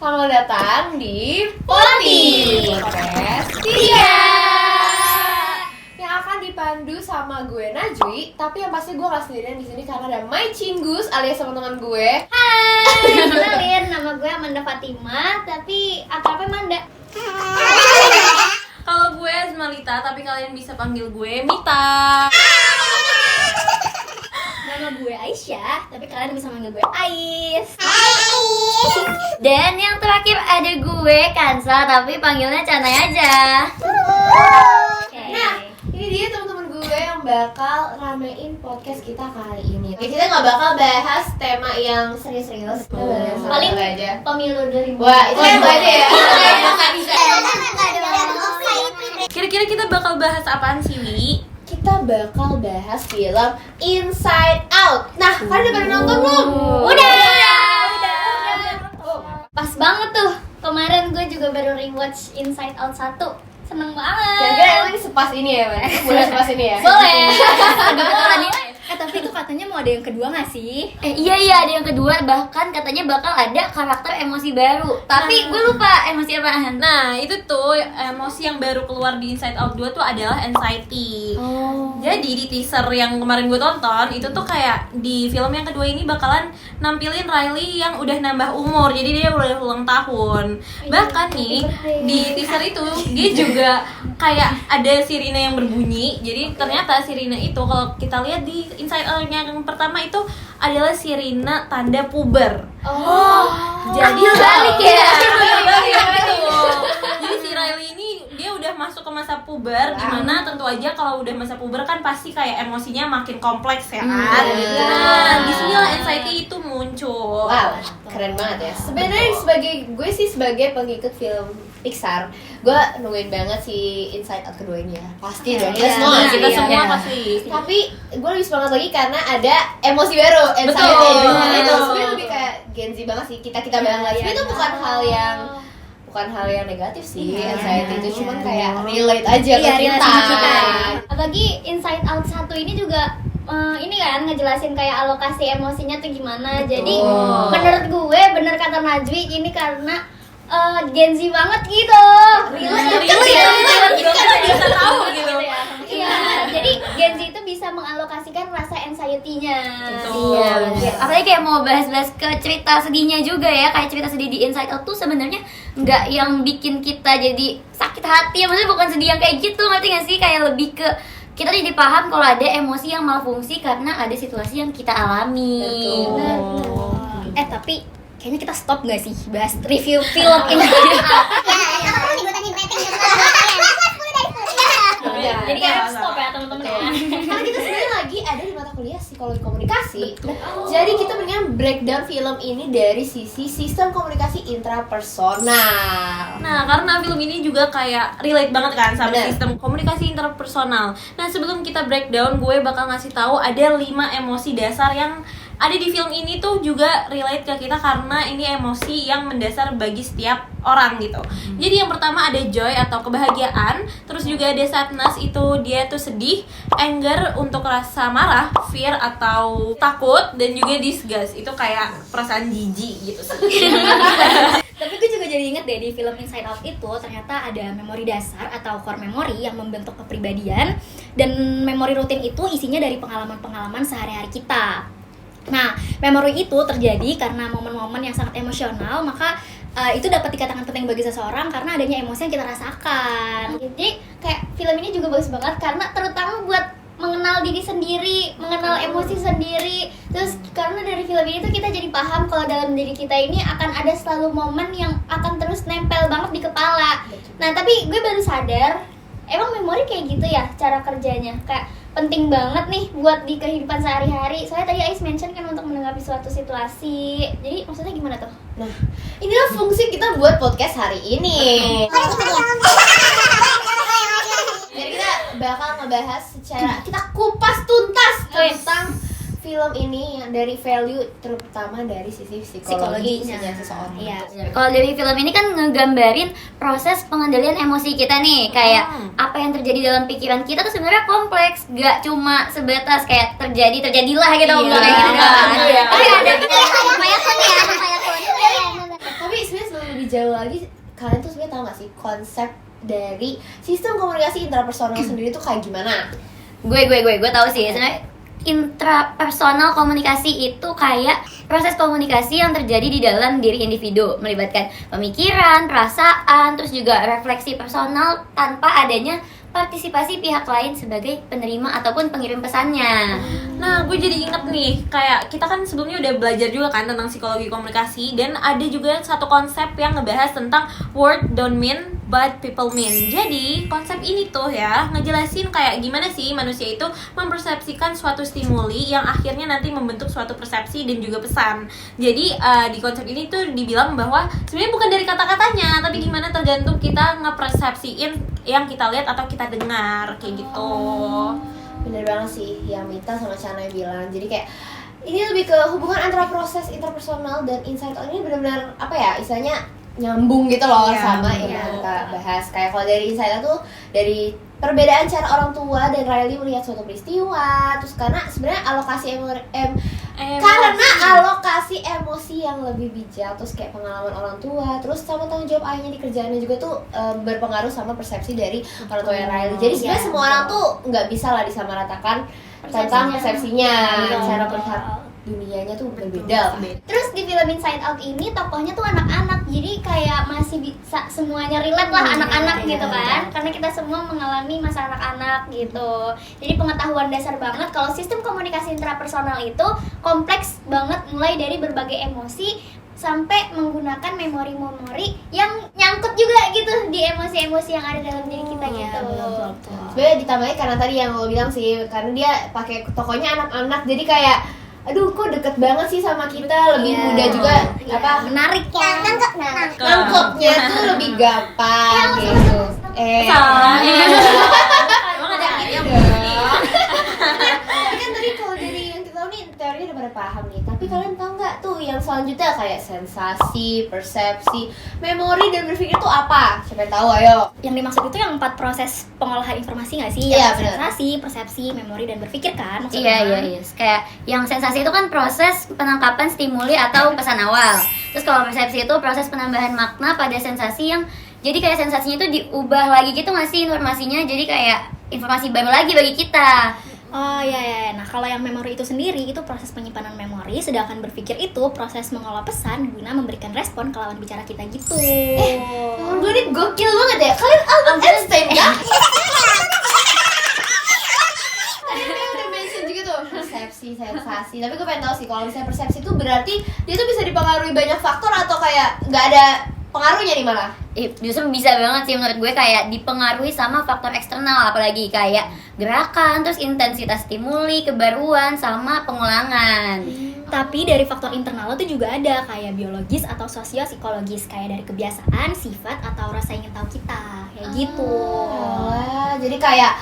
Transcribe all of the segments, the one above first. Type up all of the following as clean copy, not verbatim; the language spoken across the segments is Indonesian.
Selamat datang di Poti Podcast 3 yang akan dipandu sama gue Najwi, tapi yang pasti gue gak sendirian di sini karena ada my cinggus alias teman-teman gue. Hai, kenalin nama gue Amanda Fatima, tapi akrabnya Manda. Kalau gue Azmalita, tapi kalian bisa panggil gue Mita. Nama gue Aisyah, tapi kalian bisa manggil gue Ais. Dan yang terakhir ada gue Kansa, tapi panggilnya Canai aja. Nah, ini dia teman-teman gue yang bakal ramein podcast kita kali ini. Oke, kita gak bakal bahas tema yang serius-serius. Kita bahas yang Paling santai aja. pemilu 2000. Wah, itu yang aja ya. Kira-kira kita bakal bahas apaan sih, Wi? Kita bakal bahas film Inside Out. Nah, kalian udah pada nonton belum? Udah. Pas banget tuh. Kemarin gue juga baru rewatch Inside Out 1. Seneng banget. Kira-kira emang ini sepas ini ya, Man? Boleh sepas ini ya? Boleh. Kebetulan ini. Tapi itu katanya mau ada yang kedua nggak sih? Iya ada yang kedua, bahkan katanya bakal ada karakter emosi baru. Tapi gue lupa emosi apaan. Nah, itu tuh emosi yang baru keluar di Inside Out 2 tuh adalah anxiety. Jadi di teaser yang kemarin gue tonton, itu tuh kayak di film yang kedua ini bakalan nampilin Riley yang udah nambah umur. Jadi dia udah ulang tahun. Bahkan nih, di teaser itu dia juga kayak ada sirine yang berbunyi. Jadi ternyata sirine itu kalau kita lihat di Inside Out yang pertama itu adalah sirine tanda puber. Jadi balik ya. Jadi si Riley ini dia udah masuk ke masa puber, dimana tentu aja kalau udah masa puber kan pasti kayak emosinya makin kompleks ya kan. Nah, disinilah anxiety itu muncul. Wow, keren banget ya. Sebenarnya sebagai pengikut film Pixar, gue nungguin banget si Inside Out kedua ini ya. Pasti dong, kita semua Nah, sih. kita semua Ya. pasti. Tapi gue lebih semangat lagi karena ada emosi baru, anxiety. Betul. Nah, itu sebenarnya lebih kayak Gen Z banget sih, kita banget. Sebenarnya itu bukan hal yang negatif sih, anxiety itu cuman kayak relate aja ke relate kita. sama kita. Apalagi Inside Out 1 ini juga ini kan ngejelasin kayak alokasi emosinya tuh gimana. Jadi menurut gue bener kata Najwi, ini karena Gen Z banget gitu. Kita bisa tahu gitu. Iya, jadi Gen Z itu bisa mengalokasikan rasa anxiety-nya. Betul. Iya. Apalagi kayak mau bahas-bahas ke cerita sedihnya juga ya. Kayak cerita sedih di Inside Out tuh sebenarnya nggak yang bikin kita jadi sakit hati. Maksudnya bukan sedih yang kayak gitu, ngerti nggak sih? Kayak lebih ke kita jadi paham kalau ada emosi yang malfungsi karena ada situasi yang kita alami. Betul. Tapi kayaknya kita stop nggak sih bahas review film ini? Jadi kayak stop ya teman-teman ya. Karena kita sebenarnya lagi ada di mata kuliah psikologi komunikasi. Jadi kita mendingan breakdown film ini dari sisi sistem komunikasi intrapersonal. Nah, karena film ini juga kayak relate banget kan sama Bener. sistem komunikasi interpersonal. Nah, sebelum kita breakdown, gue bakal ngasih tahu ada 5 emosi dasar yang ada di film ini tuh juga relate ke kita karena ini emosi yang mendasar bagi setiap orang gitu. Jadi yang pertama ada joy atau kebahagiaan, terus juga ada sadness, itu dia tuh sedih, anger untuk rasa marah, fear atau takut, dan juga disgust itu kayak perasaan jijik gitu sih. Tapi gue juga jadi inget deh di film Inside Out itu ternyata ada memori dasar atau core memory yang membentuk kepribadian, dan memori rutin itu isinya dari pengalaman-pengalaman sehari-hari kita. Nah, memori itu terjadi karena momen-momen yang sangat emosional, maka itu dapat dikatakan penting bagi seseorang karena adanya emosi yang kita rasakan. Jadi kayak film ini juga bagus banget karena terutama buat mengenal diri sendiri, mengenal emosi sendiri. Terus karena dari film ini tuh kita jadi paham kalau dalam diri kita ini akan ada selalu momen yang akan terus nempel banget di kepala. Nah, tapi gue baru sadar emang memori kayak gitu ya cara kerjanya. Kayak penting banget nih buat di kehidupan sehari-hari. Soalnya tadi Ais mention kan untuk menanggapi suatu situasi. Jadi maksudnya gimana tuh? Nah, inilah fungsi kita buat podcast hari ini. Jadi kita bakal ngebahas secara kita kupas tuntas tentang film ini yang dari value terutama dari sisi psikologinya seseorang. Iya. Kalau dari film ini kan ngegambarin proses pengendalian emosi kita nih, kayak apa yang terjadi dalam pikiran kita tuh sebenarnya kompleks, gak cuma sebatas kayak terjadilah gitu. Iya. Kayak gitu kan. Iya. Tapi ada Tapi sebenarnya sebelum lebih apalagi kalian tuh sebenarnya tahu nggak sih konsep dari sistem komunikasi intrapersonal sendiri tuh kayak gimana? Gue tahu sih sebenarnya intrapersonal komunikasi itu kayak proses komunikasi yang terjadi di dalam diri individu, melibatkan pemikiran, perasaan, terus juga refleksi personal tanpa adanya partisipasi pihak lain sebagai penerima ataupun pengirim pesannya. Nah, gue jadi inget nih, kayak kita kan sebelumnya udah belajar juga kan tentang psikologi komunikasi, dan ada juga satu konsep yang ngebahas tentang word don't mean but people mean. Jadi konsep ini tuh ya ngejelasin kayak gimana sih manusia itu mempersepsikan suatu stimuli yang akhirnya nanti membentuk suatu persepsi dan juga pesan. Jadi di konsep ini tuh dibilang bahwa sebenarnya bukan dari kata-katanya, tapi gimana tergantung kita ngepersepsiin yang kita lihat atau kita dengar kayak gitu. Bener banget sih yang Mita sama Chana bilang. Jadi kayak ini lebih ke hubungan antara proses interpersonal dan insight out ini benar-benar apa ya istilahnya nyambung gitu loh sama yang kita bahas. Kayak kalau dari insight out tuh dari perbedaan cara orang tua dan Riley melihat suatu peristiwa, terus karena sebenarnya alokasi emosi yang lebih bijak, terus kayak pengalaman orang tua, terus sama tanggung jawab ayahnya di kerjaannya juga tuh berpengaruh sama persepsi dari orang tua yang Riley. Jadi sebenarnya semua orang tuh nggak bisa lah disamaratakan tentang persepsinya, cara melihat dunianya tuh berbeda. Terus di film Inside Out ini tokohnya tuh anak-anak, jadi kayak masih bisa semuanya relate lah anak-anak gitu kan, karena kita semua mengalami masa anak-anak gitu. Jadi pengetahuan dasar banget kalau sistem komunikasi intrapersonal itu kompleks banget, mulai dari berbagai emosi sampai menggunakan memori-memori yang nyangkut juga gitu di emosi-emosi yang ada dalam diri kita gitu. Sebenarnya ditambahin karena tadi yang lo bilang sih, karena dia pakai tokonya anak-anak, jadi kayak aduh kok deket banget sih sama kita, lebih mudah juga menarik ya, nangkepnya tuh lebih gampang gitu. Salah. Emang ada gitu. Tapi kan tadi kalau dari yang kita tahu nih teorinya udah pada paham nih, tapi kalian tahu nggak tuh yang selanjutnya kayak sensasi, persepsi, memori dan berpikir tuh apa? Siapa yang tahu, ayo. Yang dimaksud itu yang 4 proses pengolahan informasi nggak sih? Iya, Yang bener. sensasi, persepsi, memori, dan berpikir kan maksudnya? Iya. Kayak yang sensasi itu kan proses penangkapan stimuli atau pesan awal. Terus kalau persepsi itu proses penambahan makna pada sensasi yang jadi kayak sensasinya itu diubah lagi gitu nggak sih informasinya? Jadi kayak informasi baru lagi bagi kita. Oh iya. Nah kalau yang memori itu sendiri itu proses penyimpanan memori, sedangkan berpikir itu proses mengolah pesan guna memberikan respon ke lawan bicara kita gitu. Gue nih gokil banget ya. Kalian Albert Einstein kan? Tadi dia udah mention juga tuh persepsi, sensasi. Tapi gue pengen tahu sih kalau misalnya persepsi itu berarti dia tuh bisa dipengaruhi banyak faktor atau kayak nggak ada pengaruhnya nih malah? Justru bisa banget sih menurut gue, kayak dipengaruhi sama faktor eksternal, apalagi kayak gerakan, terus intensitas stimuli, kebaruan, sama pengulangan. Tapi dari faktor internal itu juga ada kayak biologis atau sosio-psikologis, kayak dari kebiasaan, sifat, atau rasa ingin tahu kita kayak gitu. Wah, jadi kayak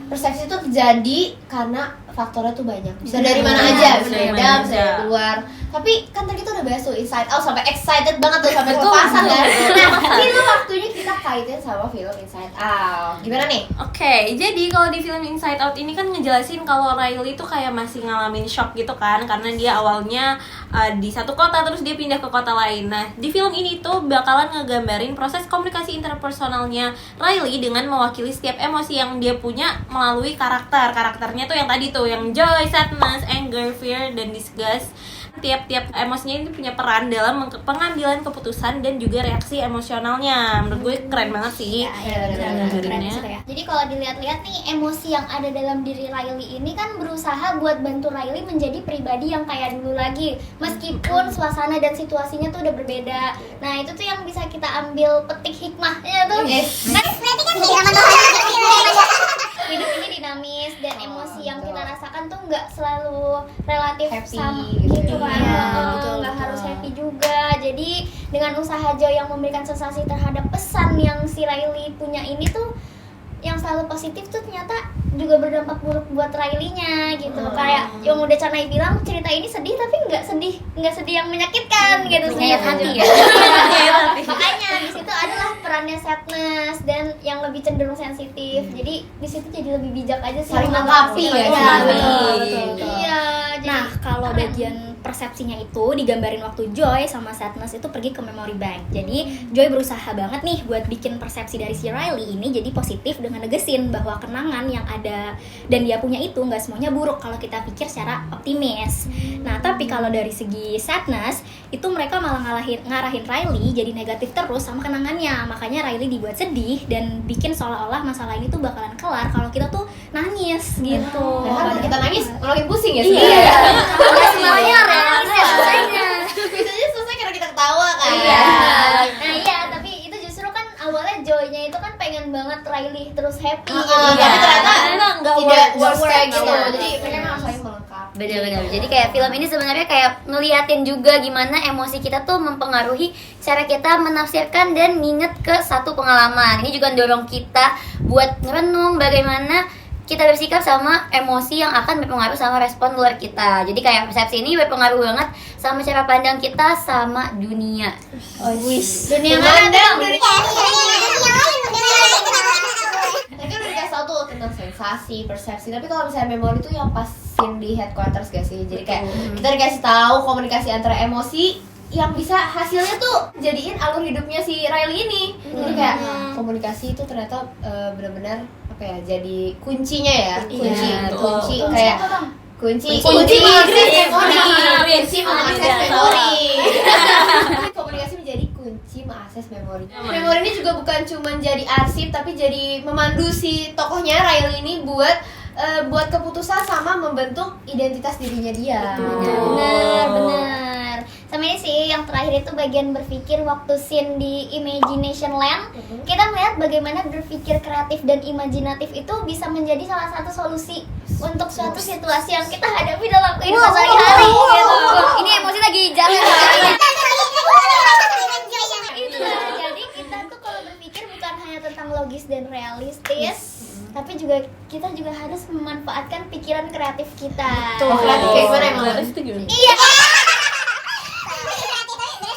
persepsi itu terjadi karena faktornya tuh banyak. Bisa dari mana aja, bisa dari dalam, bisa dari luar. Tapi kan tadi kita udah bahas tuh Inside Out sampai excited banget tuh sampai kelepasan kan. Nah, ini waktunya kita kaitin sama film Inside Out. Gimana nih? Oke, jadi kalau di film Inside Out ini kan ngejelasin kalau Riley tuh kayak masih ngalamin shock gitu kan, karena dia awalnya di satu kota terus dia pindah ke kota lain. Nah, di film ini tuh bakalan ngegambarin proses komunikasi interpersonalnya Riley dengan mewakili setiap emosi yang dia punya melalui karakternya tuh yang tadi tuh, yang joy, sadness, anger, fear, dan disgust. Tiap-tiap emosinya itu punya peran dalam pengambilan keputusan dan juga reaksi emosionalnya. Menurut gue keren banget sih. Keren. Jadi kalau dilihat-lihat nih, emosi yang ada dalam diri Riley ini kan berusaha buat bantu Riley menjadi pribadi yang kayak dulu lagi, meskipun suasana dan situasinya tuh udah berbeda. Nah itu tuh yang bisa kita ambil petik hikmahnya tuh. Kan berarti kan hidup ini dinamis dan emosi yang kita rasakan tuh nggak selalu relatif Happy sama gitu gitu kan. ya. Nggak harus happy juga. Jadi dengan usaha Joy yang memberikan sensasi terhadap pesan yang si Riley punya ini tuh, yang selalu positif tuh ternyata juga berdampak buruk buat Riley-nya gitu. Kayak yang udah Canai bilang, cerita ini sedih tapi nggak sedih yang menyakitkan gitu. Menyayat hati ya. Makanya di situ adalah perannya sadness dan yang lebih cenderung sensitif. Jadi di situ jadi lebih bijak aja sih. Saling melengkapi ya. Iya, Iya, betul. Iya, jadi Nah kalau bagian persepsinya itu digambarin waktu Joy sama Sadness itu pergi ke memory bank. Jadi Joy berusaha banget nih buat bikin persepsi dari si Riley ini jadi positif dengan negesin bahwa kenangan yang ada dan dia punya itu nggak semuanya buruk kalau kita pikir secara optimis. Nah tapi kalau dari segi Sadness itu mereka malah ngarahin Riley jadi negatif terus sama kenangannya. Makanya Riley dibuat sedih dan bikin seolah-olah masalah ini tuh bakalan kelar kalau kita tuh nangis gitu. Nah, kalau kita nangis makin pusing ya Iya. sebenarnya. Semuanya selesainya. Biasanya selesai karena kita ketawa kan. Iya. Nah iya, tapi itu justru kan awalnya Joy-nya itu kan pengen banget Riley terus happy. Tapi Iya. ternyata nggak tidak work kayak gitu. Iya. Jadi mereka memang saling melengkapi. Benar-benar. Jadi kayak film ini sebenarnya kayak ngeliatin juga gimana emosi kita tuh mempengaruhi cara kita menafsirkan dan nginget ke satu pengalaman. Ini juga dorong kita buat ngerenung bagaimana kita bersikap sama emosi yang akan berpengaruh sama respon luar kita. Jadi kayak persepsi ini berpengaruh banget sama cara pandang kita sama dunia. Dunia mana dong? Tadi kan udah dikasih tau tuh tentang sensasi, persepsi. Tapi kalau misalnya memori itu yang pas scene di headquarters gak sih? Jadi kayak kita dikasih tahu komunikasi antara emosi yang bisa hasilnya tuh jadiin alur hidupnya si Riley ini. Jadi kayak komunikasi itu ternyata benar-benar apa ya? Jadi kuncinya ya. Kunci kayak kunci mengakses memori. Kunci mengakses memori. Komunikasi menjadi kunci mengakses memori. Memori ini juga bukan cuma jadi arsip tapi jadi memandu si tokohnya Riley ini buat keputusan sama membentuk identitas dirinya dia. Benar. Sama ini sih yang terakhir itu bagian berpikir waktu scene di Imagination Land. Kita melihat bagaimana berpikir kreatif dan imajinatif itu bisa menjadi salah satu solusi untuk suatu situasi yang kita hadapi dalam kehidupan sehari-hari gitu. Ini emosi lagi jalan. Itulah, jadi kita tuh kalau berpikir bukan hanya tentang logis dan realistis, tapi juga kita juga harus memanfaatkan pikiran kreatif kita. Kreatif kayak gimana emang? Iya.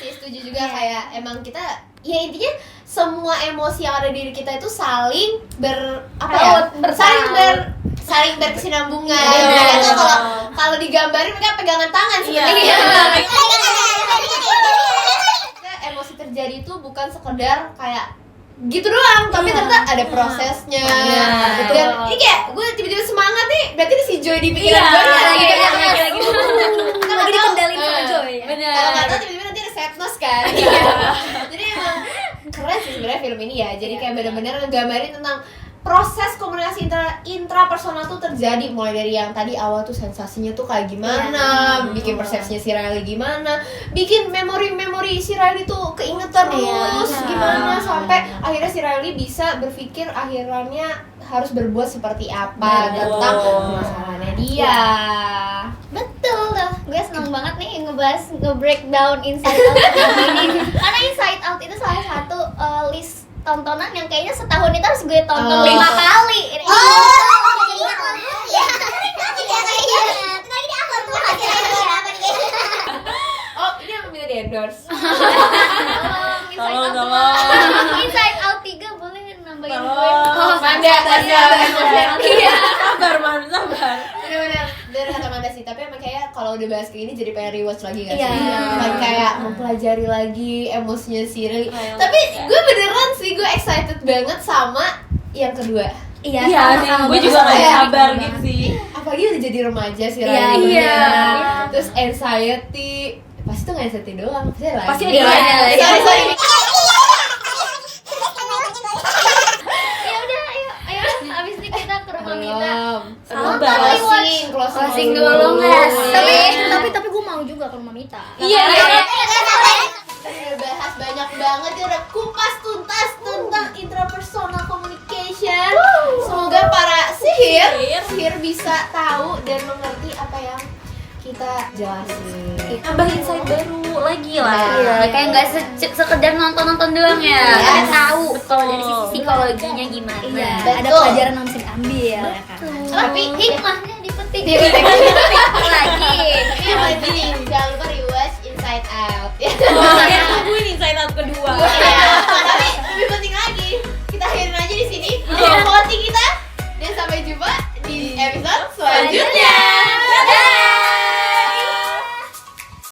Setuju juga kayak emang kita ya intinya semua emosi yang ada di diri kita itu saling saling berkesinambungan. Mereka kalau digambarin mereka pegangan tangan sebenarnya. Emosi terjadi itu bukan sekedar kayak gitu doang, tapi ternyata ada prosesnya. Dan ini kayak gue tiba-tiba semangat nih, berarti ini si Joy di pikiran gue lagi dikendalin sama Joy. kalau nggak tahu tiba-tiba nanti ada sadness kan. Jadi emang keren sih sebenarnya film ini ya. Jadi kayak benar-benar ngegambarin tentang proses komunikasi intrapersonal tuh terjadi mulai dari yang tadi awal tuh sensasinya tuh kayak gimana, bikin persepsinya si Riley gimana, bikin memori si Riley tuh keinget terus gimana sampai akhirnya si Riley bisa berpikir akhirannya harus berbuat seperti apa tentang masalahnya dia. Betul tuh, gue seneng banget nih nge-breakdown Inside Out ini. Karena Inside Out itu salah satu list tontonan yang kayaknya setahun itu harus gue tonton 5 kali. Oh, ini aku minta di endorse. Inside Out 3 boleh nambahin gue. Manda. Iya. Sabar. Bener-bener dari kata Manda sih, tapi emang kayak kalau udah bahas kayak gini jadi pengen rewatch lagi gak sih? Iya. Kayak mempelajari lagi emosinya si Riley. Tapi gue beneran sih, gue excited banget sama yang kedua. Iya, Gue juga gak Kayak sabar gitu sih. Apalagi udah jadi remaja si Iya, Riley. iya. Terus anxiety. Pasti tuh gak anxiety doang, pasti ada lagi. Pasti ada lagi. Sorry. Ya udah, ayo abis ini kita ke rumah Mita. Sabar. Closing dulu, Mas. Tapi gue mau juga ke rumah Mita. Iya. Kita udah bahas banyak banget, ya udah kupas tuntas tentang intrapersonal communication. Semoga para sihir bisa tahu dan mengerti apa yang kita jelasin. Nambah insight baru lagi lah. Iya, kayak nggak sekedar nonton doang ya. Kita tahu kalau dari sisi psikologinya gimana. Iya, Betul. ada pelajaran yang bisa diambil ya kan. Tapi hikmahnya dipetik. Lagi. Jangan lupa rewatch